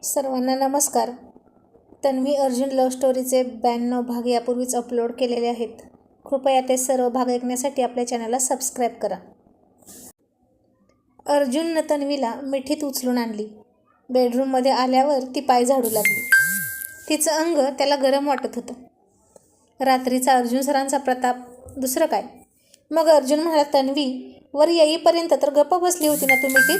सर्वांना नमस्कार. तन्वी अर्जुन लव्ह स्टोरीचे 92 भाग यापूर्वीच अपलोड केलेले आहेत. कृपया ते सर्व भाग ऐकण्यासाठी आपल्या चॅनलला सबस्क्राईब करा. अर्जुननं तन्वीला मिठीत उचलून आणली. बेडरूममध्ये आल्यावर ती पाय झाडू लागली. तिचं अंग त्याला गरम वाटत होतं. रात्रीचा अर्जुन सरांचा प्रताप, दुसरं काय. मग अर्जुन म्हणाला, तन्वी वर येईपर्यंत तर गप्प बसली होती ना तू मिठीत,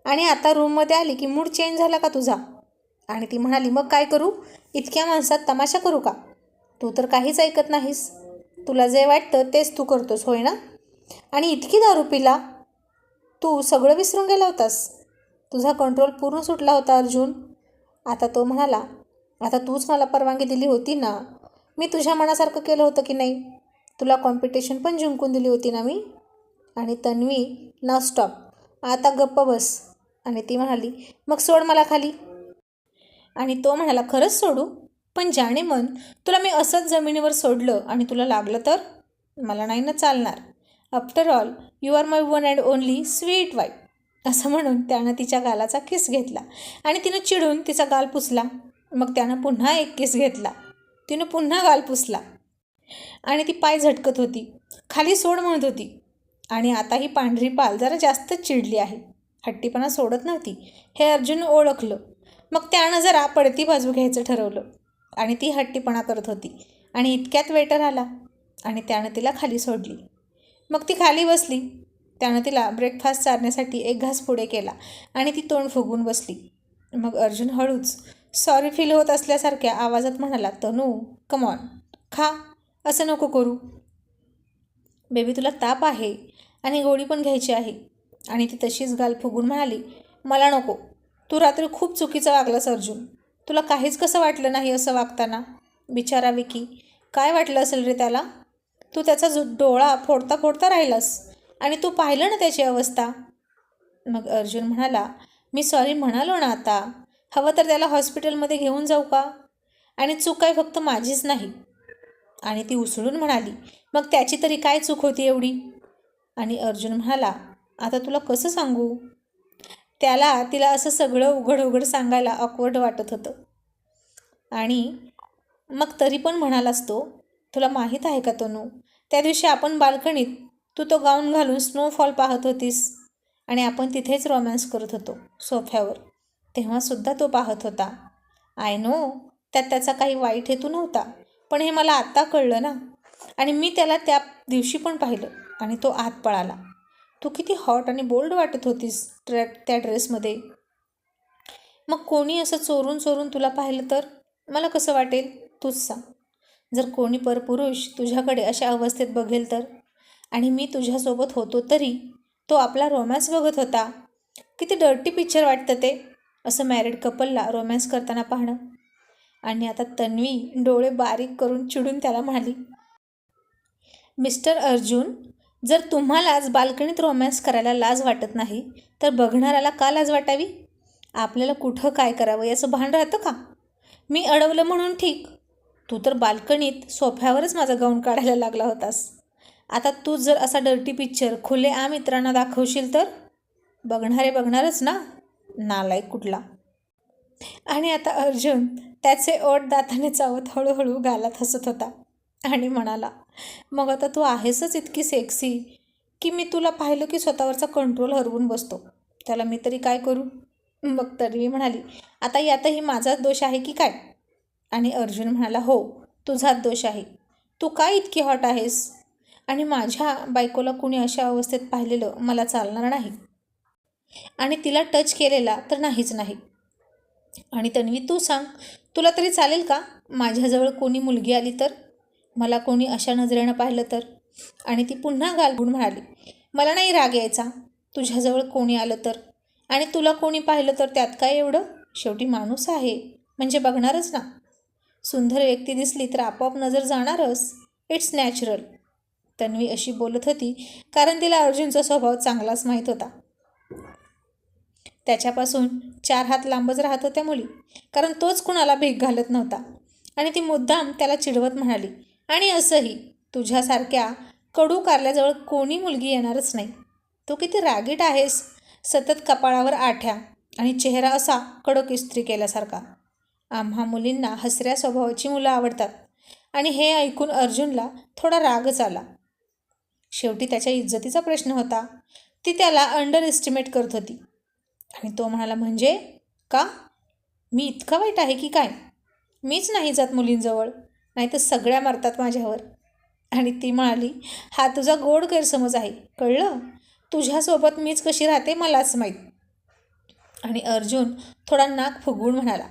आणि आता रूममध्ये आली की मूड चेंज झाला का तुझा? आणि ती म्हणाली, मग काय करू? इतक्या माणसात तमाशा करू का? तू तर काहीच ऐकत नाहीस. तुला जे वाटतं तेच तू करतोस, होय ना? आणि इतकी दारू पिला तू सगळं विसरून गेला होतास. तुझा कंट्रोल पूर्ण सुटला होता अर्जुन. आता तो म्हणाला, आता तूच मला परवानगी दिली होती ना. मी तुझ्या मनासारखं केलं होतं की नाही? तुला कॉम्पिटिशन पण जिंकून दिली होती ना मी. आणि तन्वी, नाव स्टॉप, आता गप्प बस. आणि ती म्हणाली, मग सोड मला खाली. आणि तो म्हणाला, खरंच सोडू? पण जाणे मन, तुला मी असंच जमिनीवर सोडलं आणि तुला लागलं तर? मला नाही ना चालणार. After all you are my one and only sweet wife. असं म्हणून त्यानं तिच्या गालाचा किस घेतला आणि तिनं चिडून तिचा गाल पुसला. मग त्यानं पुन्हा एक किस घेतला. तिनं पुन्हा गाल पुसला आणि ती पाय झटकत होती, खाली सोड म्हणत होती. आणि आता ही पांढरी पाल जरा जास्तच चिडली आहे. हट्टीपणा सोडत नव्हती हे अर्जुन ओळखलं. मग त्यानं जरा पडती बाजू घ्यायचं ठरवलं आणि ती हट्टीपणा करत होती. आणि इतक्यात वेटर आला आणि त्यानं तिला खाली सोडली. मग ती खाली बसली. त्यानं तिला ब्रेकफास्ट चारण्यासाठी एक घास पुढे केला आणि ती तोंड फुगवून बसली. मग अर्जुन हळूच सॉरी फील होत असल्यासारख्या आवाजात म्हणाला, तनू कम ऑन, खा, असं नको करू. बेबी तुला ताप आहे आणि गोळी पण घ्यायची आहे. आणि ती तशीच गाल फुगून म्हणाली, मला नको. तू रात्री खूप चुकीचं वागलास अर्जुन. तुला काहीच कसं वाटलं नाही असं वागताना? बिचारा विकी, काय वाटलं असेल रे त्याला? तू त्याचा डोळा फोडता फोडता राहिलास आणि तू पाहिलं ना त्याची अवस्था. मग अर्जुन म्हणाला, मी सॉरी म्हणालो ना आता. हवं तर त्याला हॉस्पिटलमध्ये घेऊन जाऊ का? आणि चूक काय फक्त माझीच नाही. आणि ती उसळून म्हणाली, मग त्याची तरी काय चूक होती एवढी? आणि अर्जुन म्हणाला, आता तुला कसं सांगू? त्याला तिला असं सगळं उघड उघड सांगायला ऑकवर्ड वाटत होतं. आणि मग तरी पण म्हणालास तो. तुला माहीत आहे का तनू, त्या दिवशी आपण बाल्कनीत तू तो गाऊन घालून स्नोफॉल पाहत होतीस आणि आपण तिथेच रोमॅन्स करत होतो सोफ्यावर. तेव्हासुद्धा तो पाहत होता. आय नो, त्यात त्याचा काही वाईट हेतू नव्हता. पण हे मला आत्ता कळलं ना. आणि मी त्याला त्या दिवशी पण पाहिलं आणि तो आत पळाला. तू किती हॉट आणि बोल्ड वाटत होतीस त्या ड्रेसमध्ये. मग कोणी असं चोरून चोरून तुला पाहिलं तर मला कसं वाटेल तूच सांग. जर कोणी परपुरुष तुझ्याकडे अशा अवस्थेत बघेल तर? आणि मी तुझ्यासोबत होतो तरी तो आपला रोमॅन्स बघत होता. किती डर्टी पिक्चर वाटतं ते, असं मॅरिड कपलला रोमॅन्स करताना पाहणं. आणि आता तन्वी डोळे बारीक करून चिडून त्याला म्हणाली, मिस्टर अर्जुन, जर तुम्हालाच बाल्कनीत रोमॅन्स करायला लाज वाटत नाही तर बघणाऱ्याला का लाज वाटावी? आपल्याला कुठं काय करावं याचं भान राहतं का? मी अडवलं म्हणून ठीक. तू तर बाल्कनीत सोफ्यावरच माझा गाऊन काढायला लागला होतास. आता तूच जर असा डर्टी पिक्चर खुलेआम मित्रांना दाखवशील तर बघणारे बघणारच ना, नालायक कुठला. आणि आता अर्जुन त्याचे ओठ दाताने चावत हळूहळू गालात हसत होता आणि म्हणाला, मग आता तू आहेसच इतकी सेक्सी की मी तुला पाहिलं की स्वतःवरचा कंट्रोल हरवून बसतो. त्याला मी तरी काय करू? मग तरी म्हणाली, आता यातही माझाच दोष आहे की काय? आणि अर्जुन म्हणाला, हो, तुझाच दोष आहे. तू काय इतकी हॉट आहेस? आणि माझ्या बायकोला कुणी अशा अवस्थेत पाहिलेलं मला चालणार नाही. आणि तिला टच केलेला तर नाहीच नाही. आणि तन्वी तू सांग, तुला तरी चालेल का माझ्याजवळ कोणी मुलगी आली तर? मला कोणी अशा नजरेनं पाहिलं तर? आणि ती पुन्हा गालबूड म्हणाली, मला नाही राग यायचा तुझ्याजवळ कोणी आलं तर. आणि तुला कोणी पाहिलं तर त्यात काय एवढं? शेवटी माणूस आहे म्हणजे बघणारच ना. सुंदर व्यक्ती दिसली तर आपोआप नजर जाणारच. It's natural. तन्वी अशी बोलत होती कारण तिला अर्जुनचा स्वभाव चांगलाच माहीत होता. त्याच्यापासून 4 हात लांबच राहत होत्या मुली, कारण तोच कुणाला भीक घालत नव्हता. आणि ती मुद्दाम त्याला चिडवत म्हणाली, आणि असंही तुझ्यासारख्या कडू कारल्याजवळ कोणी मुलगी येणारच नाही. तू किती रागीट आहेस. सतत कपाळावर आठ्या आणि चेहरा असा कडक इस्त्री केल्यासारखा. आम्हा मुलींना हसऱ्या स्वभावाची मुलं आवडतात. आणि हे ऐकून अर्जुनला थोडा रागच आला. शेवटी त्याच्या इज्जतीचा प्रश्न होता. ती त्याला अंडर एस्टिमेट करत होती. आणि तो म्हणाला, म्हणजे का? मी इतका वाईट आहे की काय? मीच नाही जात मुलींजवळ, नाही तर सगळ्या मारतात माझ्यावर. आणि ती म्हणाली, हा तुझा गोड गैरसमज आहे, कळलं? तुझ्यासोबत मीच कशी राहते मलाच माहीत. आणि अर्जुन थोडा नाक फुगवून म्हणाला,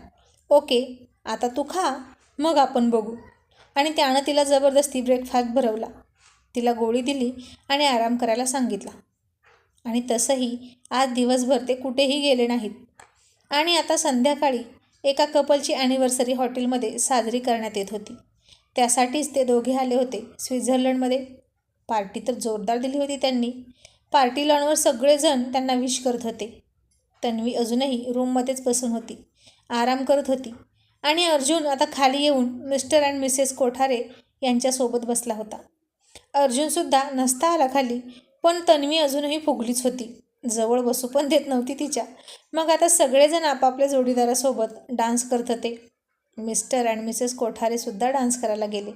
ओके, आता तू खा, मग आपण बघू. आणि त्यानं तिला जबरदस्ती ब्रेकफास्ट भरवला, तिला गोळी दिली आणि आराम करायला सांगितला. आणि तसंही आज दिवसभर ते कुठेही गेले नाहीत. आणि आता संध्याकाळी एका कपलची ॲनिव्हर्सरी हॉटेलमध्ये साजरी करण्यात येत होती. त्यासाठीच ते दोघे आले होते स्वित्झर्लंडमध्ये. पार्टी तर जोरदार दिली होती त्यांनी. पार्टी लॉनवर सगळेजण त्यांना विश करत होते. तन्वी अजूनही रूममध्येच बसून होती, आराम करत होती. आणि अर्जुन आता खाली येऊन मिस्टर अँड मिसेस कोठारे यांच्यासोबत बसला होता. अर्जुनसुद्धा नसता आला खाली, पण तन्वी अजूनही फुगलीच होती, जवळ बसू पण देत नव्हती तिच्या. मग आता सगळेजण आपापल्या जोडीदारासोबत डान्स करत होते. मिस्टर अँड मिसेस कोठारेसुद्धा डान्स करायला गेले.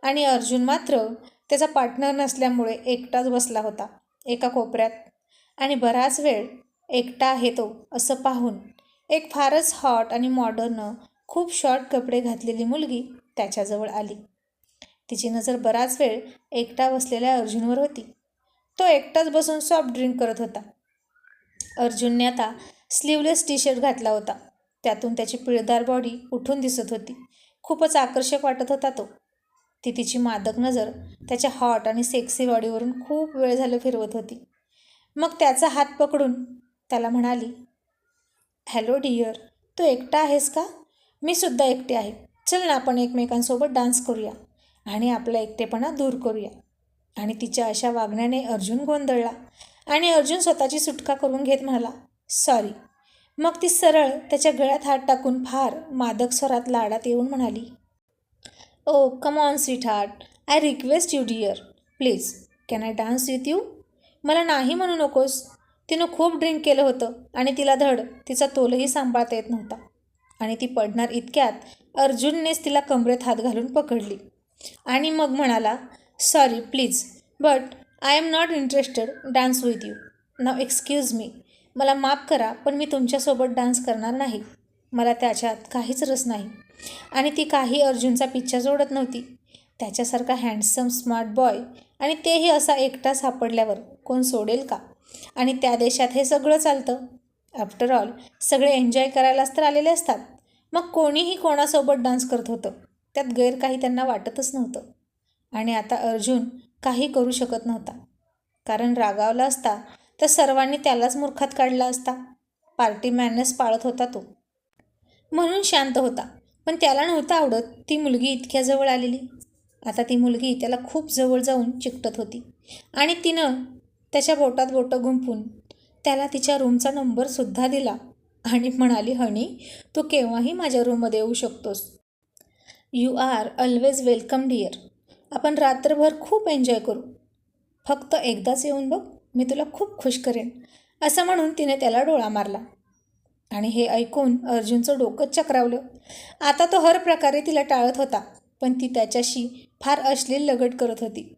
आणि अर्जुन मात्र त्याचा पार्टनर नसल्यामुळे एकटाच बसला होता एका कोपऱ्यात. आणि बराच वेळ एकटा आहे तो असं पाहून एक फारच हॉट आणि मॉडर्न, खूप शॉर्ट कपडे घातलेली मुलगी त्याच्याजवळ आली. तिची नजर बराच वेळ एकटा बसलेल्या अर्जुनवर होती. तो एकटाच बसून सॉफ्ट ड्रिंक करत होता. अर्जुनने आता स्लीवलेस टी शर्ट घातला होता. त्यातून त्याची पिळदार बॉडी उठून दिसत होती. खूपच आकर्षक वाटत होता तो. ती तिची मादक नजर त्याच्या हॉट आणि सेक्सी बॉडीवरून खूप वेळ झालं फिरवत होती. मग त्याचा हात पकडून त्याला म्हणाली, हॅलो डिअर, तू एकटा आहेस का? मी सुद्धा एकटी आहे. चल ना, आपण एकमेकांसोबत डान्स करूया आणि आपला एकटेपणा दूर करूया. आणि तिच्या अशा वागण्याने अर्जुन गोंधळला. आणि अर्जुन स्वतःची सुटका करून घेत म्हणाला, सॉरी. मग ती सरळ त्याच्या गळ्यात हात टाकून फार मादक स्वरात लाडात येऊन म्हणाली, oh come on sweetheart, I request you dear, please can I dance with you? मला नाही म्हणू नकोस. तिनं खूप ड्रिंक केलं होतं आणि तिला धड तिचा तोलही सांभाळता येत नव्हता. आणि ती पडणार इतक्यात अर्जुननेच तिला कमरेत हात घालून पकडली. आणि मग म्हणाला, sorry please, but I am not interested dance with you. Now excuse me, मला माफ करा, पण मी तुमच्यासोबत डान्स करणार नाही. मला त्याच्यात काहीच रस नाही. आणि ती काही अर्जुनचा पिच्छा जोडत नव्हती. त्याच्यासारखा हँडसम स्मार्ट बॉय, आणि तेही असा एकटा सापडल्यावर कोण सोडेल का? आणि त्या देशात हे सगळं चालतं. आफ्टर ऑल सगळे एन्जॉय करायलाच तर आलेले असतात. मग कोणीही कोणासोबत डान्स करत होतं, त्यात गैर काही त्यांना वाटतच नव्हतं. आणि आता अर्जुन काही करू शकत नव्हता, कारण रागावला असता तर सर्वांनी त्यालाच मूर्खात काढला असता. पार्टी मॅनर्स पाळत होता तो, म्हणून शांत होता. पण त्याला नव्हतं आवडत ती मुलगी इतक्या जवळ आलेली. आता ती मुलगी त्याला खूप जवळ जाऊन चिकटत होती. आणि तिनं त्याच्या बोटात बोटं गुंफून त्याला तिच्या रूमचा नंबरसुद्धा दिला. आणि म्हणाली, हनी, तू केव्हाही माझ्या रूममध्ये येऊ शकतोस. You are always welcome dear. आपण रात्रभर खूप एन्जॉय करू. फक्त एकदाच येऊन बघ, मी तुला खूप खुश करेन, असं म्हणून तिने त्याला डोळा मारला. आणि हे ऐकून अर्जुनचं डोकंच चक्रावलं. आता तो हर प्रकारे तिला टाळत होता, पण ती त्याच्याशी फार अश्लील लगट करत होती.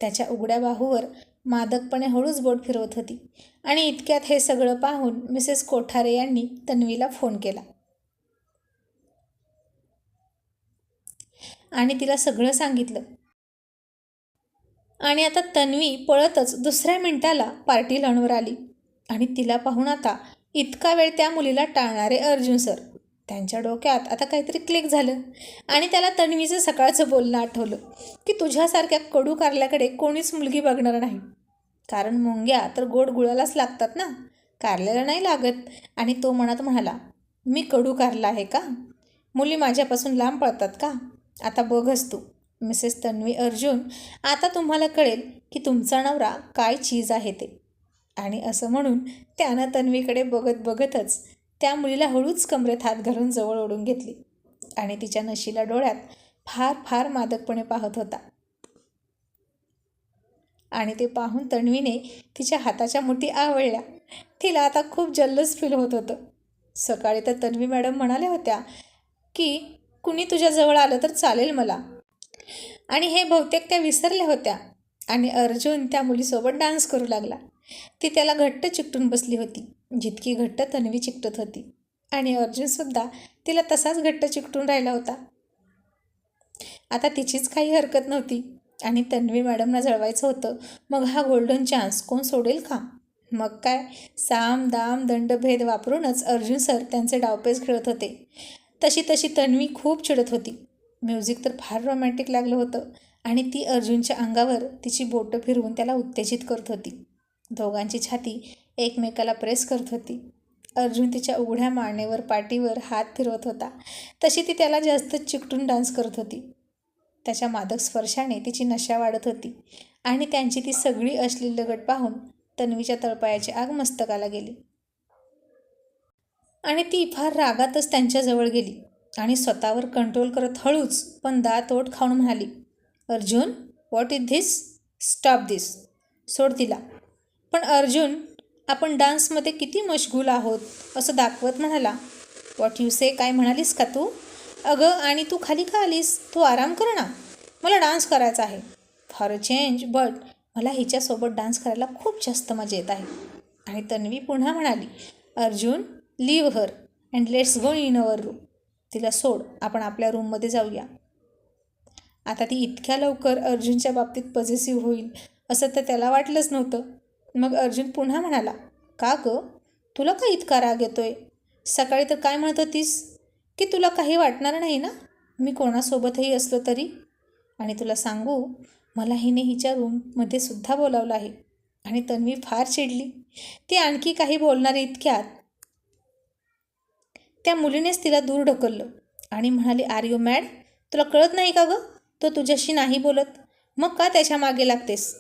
त्याच्या उघड्या बाहूवर मादकपणे हळूच बोट फिरवत होती. आणि इतक्यात हे सगळं पाहून मिसेस कोठारे यांनी तन्वीला फोन केला आणि तिला सगळं सांगितलं. आणि आता तन्वी पळतच दुसऱ्या मिनिटाला पार्टी लॉनवर आली. आणि तिला पाहून आता इतका वेळ त्या मुलीला टाळणारे अर्जुन सर, त्यांच्या डोक्यात आता काहीतरी क्लिक झालं. आणि त्याला तन्वीचं सकाळचं बोलणं आठवलं की तुझ्यासारख्या कडू कारल्याकडे कोणीच मुलगी बघणार नाही, कारण मुंग्या तर गोड गुळालाच लागतात ना, कारल्याला नाही लागत. आणि तो मनात म्हणाला, मी कडू कारला आहे का? मुली माझ्यापासून लांब पळतात का? आता बघच तू मिसेस तन्वी अर्जुन, आता तुम्हाला कळेल की तुमचा नवरा काय चीज आहे ते. आणि असं म्हणून त्यानं तन्वीकडे बघत बघतच त्या मुलीला हळूच कमरेत हात घालून जवळ ओढून घेतली. आणि तिच्या नशिला डोळ्यात फार फार मादकपणे पाहत होता. आणि ते पाहून तन्वीने तिच्या हाताच्या मुठी आवळल्या. तिला आता खूप जल्लोष फील होत होतं. सकाळी तर तन्वी मॅडम म्हणाल्या होत्या की कुणी तुझ्याजवळ आलं तर चालेल मला, आणि हे बहुतेक त्या विसरल्या होत्या. आणि अर्जुन त्या मुलीसोबत डान्स करू लागला. ती त्याला घट्ट चिकटून बसली होती, जितकी घट्ट तन्वी चिकटत होती. आणि अर्जुनसुद्धा तिला तसाच घट्ट चिकटून राहिला होता. आता तिचीच काही हरकत नव्हती आणि तन्वी मॅडमना जळवायचं होतं. मग हा गोल्डन चान्स कोण सोडेल का? मग काय, साम दाम दंडभेद वापरूनच अर्जुन सर त्यांचे डावपेच खेळत होते. तशी तशी तन्वी खूप चिडत होती. म्युझिक तर फार रोमॅन्टिक लागलं होतं आणि ती अर्जुनच्या अंगावर तिची बोटं फिरवून त्याला उत्तेजित करत होती. दोघांची छाती एकमेकाला प्रेस करत होती. अर्जुन तिच्या उघड्या मानेवर पाठीवर हात फिरवत होता, तशी ती त्याला जास्त चिकटून डान्स करत होती. त्याच्या मादक स्पर्शाने तिची नशा वाढत होती आणि त्यांची ती सगळी अश्लील लगट पाहून तन्वीच्या तळपायाची आग मस्तकाला गेली. आणि ती फार रागातच त्यांच्याजवळ गेली आणि स्वतःवर कंट्रोल करत हळूच पण दात ओठ खाऊन म्हणाली, Arjun, what is this? Stop this. सोड तिला. पण अर्जुन, आपण डान्समध्ये किती मशगूल आहोत असं दाखवत म्हणाला. व्हॉट यू से? काय म्हणालीस का तू? अगं, आणि तू खाली का आलीस? तू आराम कर ना. मला डान्स करायचा आहे. फॉर अ चेंज, बट मला हिच्यासोबत डान्स करायला खूप जास्त मजा येत आहे. आणि तन्वी पुन्हा म्हणाली, Arjun, leave her and let's go in our room. तिला सोड, आपण आपल्या रूममध्ये जाऊया. आता ती इतक्या लवकर अर्जुनच्या बाबतीत पॉझिटिव्ह होईल असं तर त्याला वाटलंच नव्हतं. मग अर्जुन पुन्हा म्हणाला, का गं, तुला का इतका राग येतोय? सकाळी तर काय म्हणत होतीस की तुला काही वाटणार नाही ना मी कोणासोबतही असलो तरी? आणि तुला सांगू, मला हिने हिच्या रूममध्ये सुद्धा बोलावलं आहे. आणि तन्वी फार चिडली. ती आणखी काही बोलणारी इतक्यात त्या मुलीनेच तिला दूर ढकललं आणि म्हणाली, आर यू मॅड? तुला कळत नाही का गं? तो तुझ्याशी नाही बोलत, मग का त्याच्या मागे लागतेस?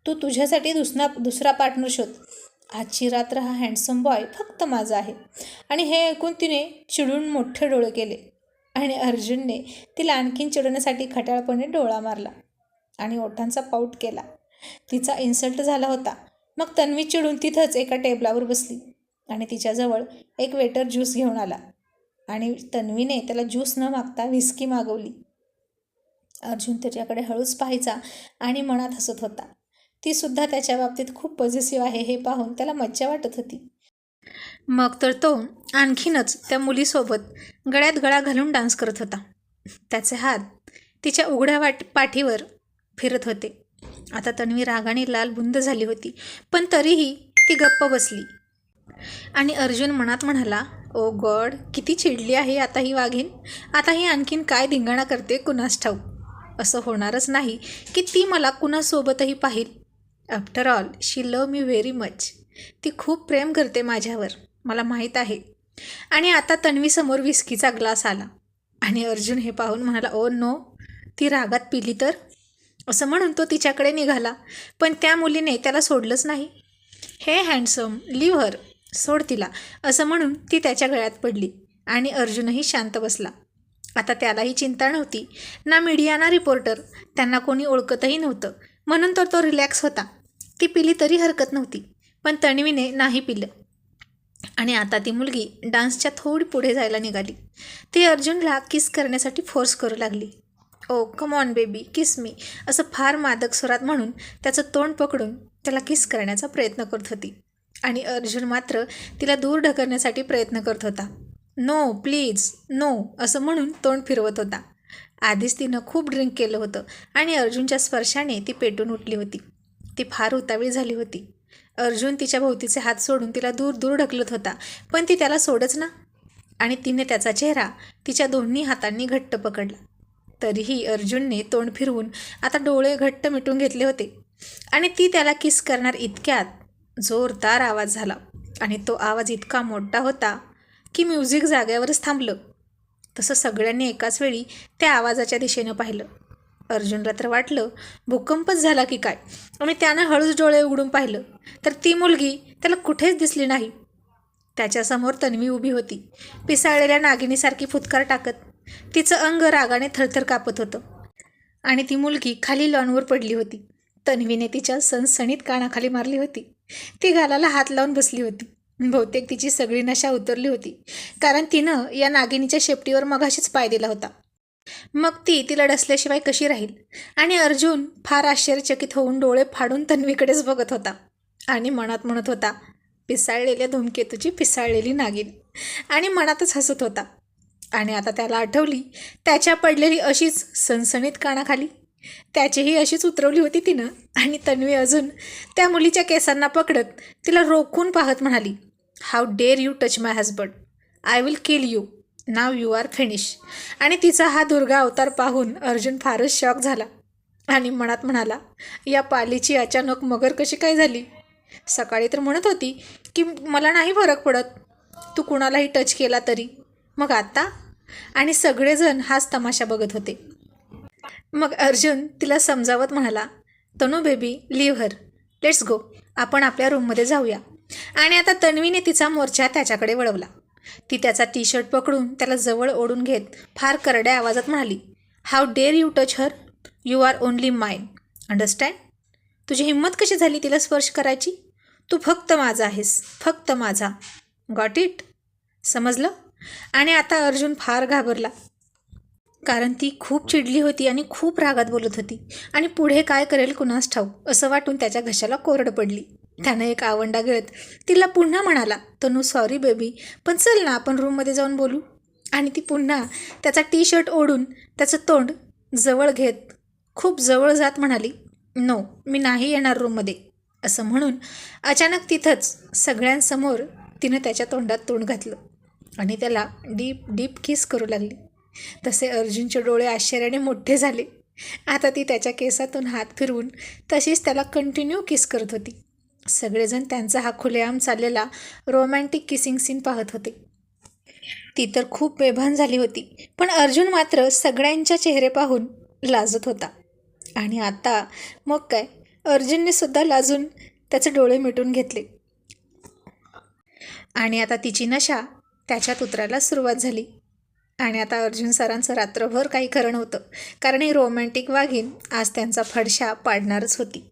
तू तुझ्यासाठी दुसरा पार्टनर शोध. आजची रात्र हा हँडसम बॉय फक्त माझा आहे. आणि हे ऐकून तिने चिडून मोठे डोळे केले आणि अर्जुनने तिला आणखीन चिडवण्यासाठी खट्याळपणे डोळा मारला आणि ओठांचा पाऊट केला. तिचा इन्सल्ट झाला होता. मग तन्वी चिडून तिथंच एका टेबलावर बसली आणि तिच्याजवळ एक वेटर ज्यूस घेऊन आला आणि तन्वीने त्याला ज्यूस न मागता व्हिस्की मागवली. अर्जुन त्याच्याकडे हळूच पाहायचा आणि मनात हसत होता. ती सुद्धा त्याच्या बाबतीत खूप पॉझिटिव्ह आहे हे पाहून त्याला मज्जा वाटत होती. मग तर तो आणखीनच त्या मुलीसोबत गळ्यात गळा घालून डान्स करत होता. त्याचे हात तिच्या उघड्या पाठीवर फिरत होते. आता तन्वी रागाने लाल बुंद झाली होती, पण तरीही ती गप्प बसली. आणि अर्जुन मनात म्हणाला, ओ गॉड, किती चिडली आहे आता ही वाघीण. आता ही आणखीन काय धिंगाणा करते कुणास ठाऊक. असं होणारच नाही की ती मला कुणासोबतही पाहिल. आफ्टर ऑल शी लव्ह मी व्हेरी मच. ती खूप प्रेम करते माझ्यावर, मला माहीत आहे. आणि आता तन्वीसमोर विस्कीचा ग्लास आला आणि अर्जुन हे पाहून म्हणाला, ओ नो, ती रागात पिली तर? असं म्हणून तो तिच्याकडे निघाला, पण त्या मुलीने त्याला सोडलंच नाही. हे हँडसम, लिव्ह हर, सोड तिला, असं म्हणून ती त्याच्या गळ्यात पडली आणि अर्जुनही शांत बसला. आता त्यालाही चिंता नव्हती, ना मीडिया ना रिपोर्टर, त्यांना कोणी ओळखतही नव्हतं, म्हणून तर तो रिलॅक्स होता. ती पिली तरी हरकत नव्हती, पण तन्वीने नाही पिलं. आणि आता ती मुलगी डान्सच्या थोडी पुढे जायला निघाली. ती अर्जुनला किस करण्यासाठी फोर्स करू लागली. ओ कम ऑन बेबी, किस मी, असं फार मादक स्वरात म्हणून त्याचं तोंड पकडून त्याला किस करण्याचा प्रयत्न करत होती. आणि अर्जुन मात्र तिला दूर ढकलण्यासाठी प्रयत्न करत होता. नो प्लीज, नो, असं म्हणून तोंड फिरवत होता. आधीच तिनं खूप ड्रिंक केलं होतं आणि अर्जुनच्या स्पर्शाने ती पेटून उठली होती. ती फार उतावीळ झाली होती. अर्जुन तिच्या भोवतीचे हात सोडून तिला दूर दूर ढकलत होता, पण ती त्याला सोडच ना. आणि तिने त्याचा चेहरा तिच्या दोन्ही हातांनी घट्ट पकडला. तरीही अर्जुनने तोंड फिरवून आता डोळे घट्ट मिटून घेतले होते आणि ती त्याला किस करणार इतक्यात जोरदार आवाज झाला. आणि तो आवाज इतका मोठा होता की म्युझिक जाग्यावरच थांबलं. तसं सगळ्यांनी एकाच वेळी त्या आवाजाच्या दिशेनं पाहिलं. अर्जुनला तर वाटलं भूकंपच झाला की काय, आणि त्यानं हळूच डोळे उघडून पाहिलं तर ती मुलगी त्याला कुठेच दिसली नाही. त्याच्यासमोर तन्वी उभी होती, पिसाळलेल्या नागिनीसारखी फुटकार टाकत. तिचं अंग रागाने थरथर कापत होतं आणि ती मुलगी खाली लॉनवर पडली होती. तन्वीने तिच्या सणसणीत कानाखाली मारली होती. ती गालाला हात लावून बसली होती बहुतेक तिची सगळी नशा उतरली होती, कारण तिनं या नागिनीच्या शेपटीवर मगाशीच पाय दिला होता. मग ती तिला डसल्याशिवाय कशी राहील? आणि अर्जुन फार आश्चर्यचकित होऊन डोळे फाडून तन्वीकडेच बघत होता आणि मनात म्हणत होता, पिसाळलेल्या धूमकेतूची पिसाळलेली नागिन, आणि मनातच हसत होता. आणि आता त्याला आठवली त्याच्या पडलेली अशीच सणसणीत कानाखाली, त्याचीही अशीच उतरवली होती तिनं. आणि तन्वी अजून त्या मुलीच्या केसांना पकडत तिला रोखून पाहत म्हणाली, how dare you touch my husband, I will kill you, now you are finish. आणि तिचा हा दुर्गा अवतार पाहून अर्जुन फारच शॉक झाला आणि मनात म्हणाला, या पालीची अचानक मगर कशी काय झाली? सकाळी तर म्हणत होती की मला नाही फरक पडत, तू कुणालाही टच केला तरी, मग आता? आणि सगळेजण हाच तमाशा बघत होते. मग अर्जुन तिला समजावत म्हणाला, Tanu baby, leave her, let's go, आपण आपल्या रूममध्ये जाऊया. आणि आता तन्वीने तिचा मोर्चा त्याच्याकडे वळवला. ती त्याचा टी शर्ट पकडून त्याला जवळ ओढून घेत फार करड्या आवाजात म्हणाली, how dare you touch her, you are only mine, understand? तुझी हिंमत कशी झाली तिला स्पर्श करायची? तू फक्त माझा आहेस, फक्त माझा, गॉट इट? समजलं? आणि आता अर्जुन फार घाबरला, कारण ती खूप चिडली होती आणि खूप रागात बोलत होती आणि पुढे काय करेल कुणास ठाऊक असं वाटून त्याच्या घशाला कोरड पडली. त्यानं एक आवंडा गिळत तिला पुन्हा म्हणाला, तनू सॉरी बेबी, पण चल ना आपण रूममध्ये जाऊन बोलू. आणि ती पुन्हा त्याचा टी शर्ट ओढून त्याचं तोंड जवळ घेत खूप जवळ जात म्हणाली, नो, मी नाही येणार रूममध्ये. असं म्हणून अचानक तिथंच सगळ्यांसमोर तिनं त्याच्या तोंडात तोंड घातलं आणि त्याला डीप डीप किस करू लागली. तसे अर्जुनचे डोळे आश्चर्याने मोठे झाले. आता ती त्याच्या केसातून हात फिरवून तशीच त्याला कंटिन्यू किस करत होती. सगळेजण त्यांचा हा खुलेआम चाललेला रोमॅन्टिक किसिंग सीन पाहत होते. ती तर खूप बेभान झाली होती, पण अर्जुन मात्र सगळ्यांच्या चेहरे पाहून लाजत होता. आणि आता मग काय, अर्जुनने सुद्धा लाजून त्याचे डोळे मिटून घेतले. आणि आता तिची नशा त्याच्यात उतरायला सुरुवात झाली. आणि आता अर्जुन सरांचं रात्रभर काही खरं नव्हतं, कारण ही रोमॅन्टिक वाघीण आज त्यांचा फडशा पाडणारच होती.